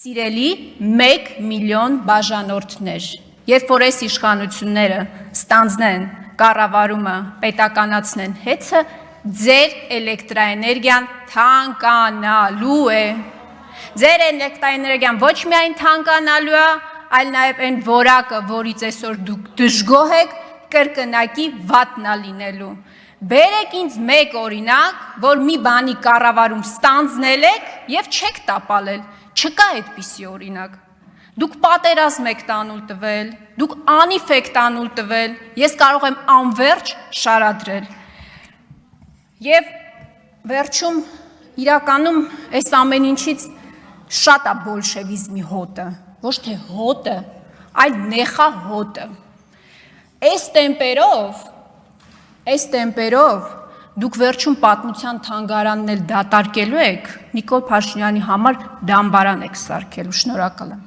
Սիրելի 1 միլիոն բաժանորդներ, երբ որ այս իշխանությունները ստանձնեն կառավարումը, պետականացնեն հեծը, ձեր էլեկտրաէներգիան թանկանալու է։ Ձեր էլեկտրաէներգիան ոչ միայն թանկանալու է, այլ նաև այն որակը, որից այսօր դուք դժգոհ եք, կրկնակի վատնա լինելու։ Բերեք ինձ մեկ օրինակ, որ մի բանի կառավարում ստանձնել եք և չեք տապալել, չկա այդպիսի օրինակ։ Դուք պատերազմ եք տանուլ տվել, դուք անիվ եք տանուլ տվել, ես կարող եմ անվերջ շարադրել։ Եվ վերջում իրականում այս ամեն ինչից շատ է բոլշևիզմի հոտը, ոչ թե հոտը, այլ նեխահոտը։ Այս տեմպերով դուք վերջում պատմության թանգարանն էլ դատարկելու եք, Նիկոլ Փաշինյանի համար դամբարան եք սարքելու, շնորհակալ եմ։